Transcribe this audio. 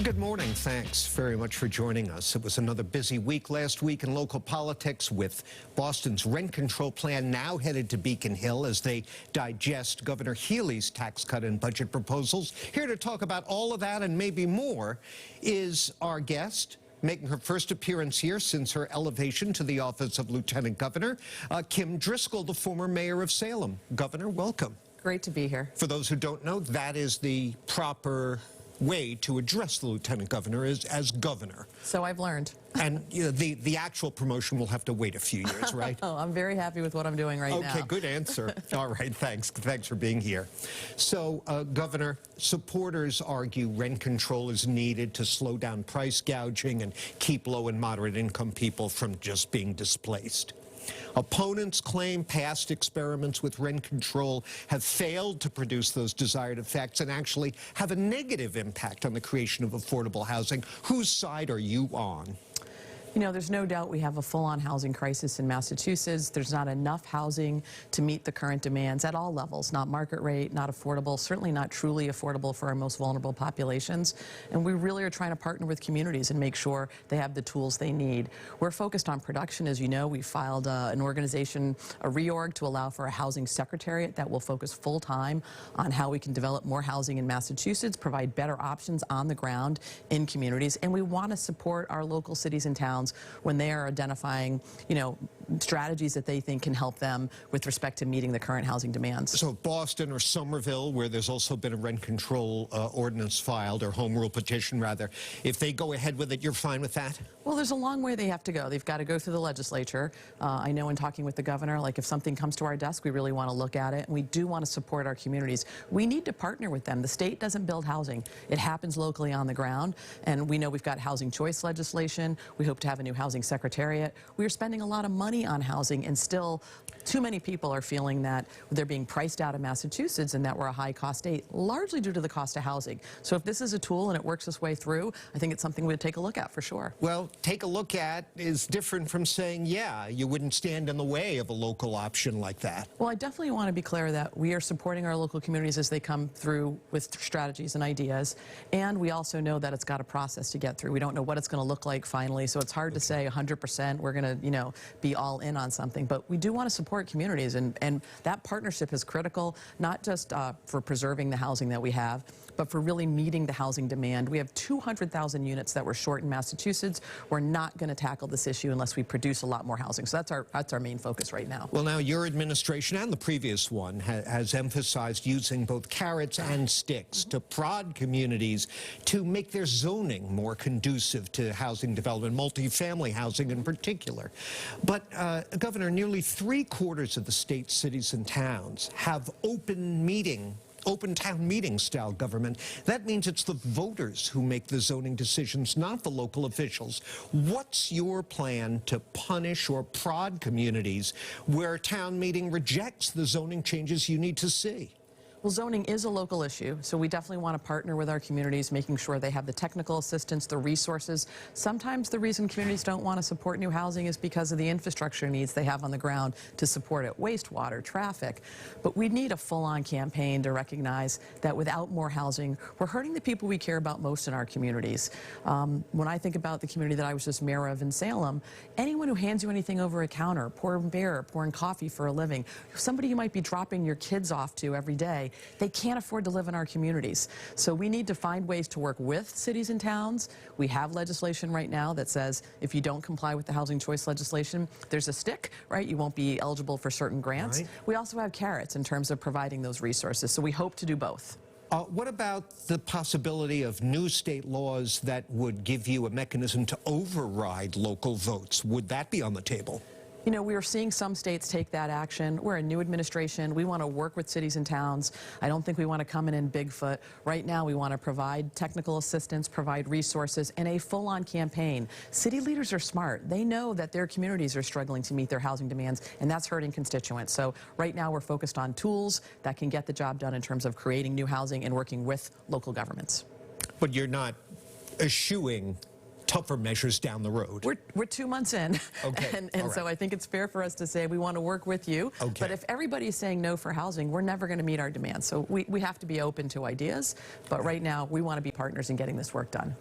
Well, good morning. Thanks very much for joining us. It was another busy week last week in local politics, with Boston's rent control plan now headed to Beacon Hill as they digest Governor Healey's tax cut and budget proposals. Here to talk about all of that and maybe more is our guest, making her first appearance here since her elevation to the office of Lieutenant Governor, Kim Driscoll, the former mayor of Salem. Governor, welcome. Great to be here. For those who don't know, that is the proper way to address the lieutenant governor, is as governor. So I've learned. And you know, the actual promotion will have to wait a few years, right? Oh, I'm very happy with what I'm doing right now. Okay, good answer. All right, thanks for being here. So, Governor, supporters argue rent control is needed to slow down price gouging and keep low and moderate income people from just being displaced. Opponents claim past experiments with rent control have failed to produce those desired effects and actually have a negative impact on the creation of affordable housing. Whose side are you on? You know, there's no doubt we have a full-on housing crisis in Massachusetts. There's not enough housing to meet the current demands at all levels, not market rate, not affordable, certainly not truly affordable for our most vulnerable populations. And we really are trying to partner with communities and make sure they have the tools they need. We're focused on production. As you know, we filed an organization, a reorg, to allow for a housing secretariat that will focus full-time on how we can develop more housing in Massachusetts, provide better options on the ground in communities. And we want to support our local cities and towns when they are identifying, you know, strategies that they think can help them with respect to meeting the current housing demands. So Boston or Somerville, where there's also been a rent control ordinance filed, or home rule petition rather, if they go ahead with it, you're fine with that? Well, there's a long way they have to go. They've got to go through the legislature. I know in talking with the governor, like if something comes to our desk, we really want to look at it, and we do want to support our communities. We need to partner with them. The state doesn't build housing. It happens locally on the ground, and we know we've got housing choice legislation. We hope to have a new housing secretariat. We are spending a lot of money on housing, and still too many people are feeling that they're being priced out of Massachusetts and that we're a high-cost state, largely due to the cost of housing. So if this is a tool and it works its way through, I think it's something we'd take a look at for sure. Well, take a look at is different from saying, yeah, you wouldn't stand in the way of a local option like that. Well, I definitely want to be clear that we are supporting our local communities as they come through with strategies and ideas, and we also know that it's got a process to get through. We don't know what it's going to look like finally, so it's hard to say 100% we're going to, you know, be all in on something, but we do want to support communities, and that partnership is critical, not just for preserving the housing that we have, but for really meeting the housing demand. We have 200,000 units that we're short in Massachusetts. We're not going to tackle this issue unless we produce a lot more housing. So that's our main focus right now. Well, now your administration and the previous one has emphasized using both carrots and sticks to prod communities to make their zoning more conducive to housing development, multifamily housing in particular. But Governor, nearly 3/4 of the state's cities and towns have open town meeting style government. That means it's the voters who make the zoning decisions, not the local officials. What's your plan to punish or prod communities where town meeting rejects the zoning changes you need to see? Well, zoning is a local issue, so we definitely want to partner with our communities, making sure they have the technical assistance, the resources. Sometimes the reason communities don't want to support new housing is because of the infrastructure needs they have on the ground to support it, wastewater, traffic. But we need a full-on campaign to recognize that without more housing, we're hurting the people we care about most in our communities. When I think about the community that I was just mayor of in Salem, anyone who hands you anything over a counter, pouring coffee for a living, somebody you might be dropping your kids off to every day, they can't afford to live in our communities. So we need to find ways to work with cities and towns. We have legislation right now that says if you don't comply with the housing choice legislation, there's a stick, right? You won't be eligible for certain grants. Right. We also have carrots in terms of providing those resources. So we hope to do both. What about the possibility of new state laws that would give you a mechanism to override local votes? Would that be on the table? You know, we are seeing some states take that action. We're a new administration. We want to work with cities and towns. I don't think we want to come in Bigfoot. Right now, we want to provide technical assistance, provide resources, and a full-on campaign. City leaders are smart. They know that their communities are struggling to meet their housing demands, and that's hurting constituents. So right now, we're focused on tools that can get the job done in terms of creating new housing and working with local governments. But you're not eschewing tougher measures down the road. We're 2 months in, okay. and so I think it's fair for us to say we want to work with you. Okay. But if everybody is saying no for housing, we're never going to meet our demands. So we have to be open to ideas, but right now we want to be partners in getting this work done.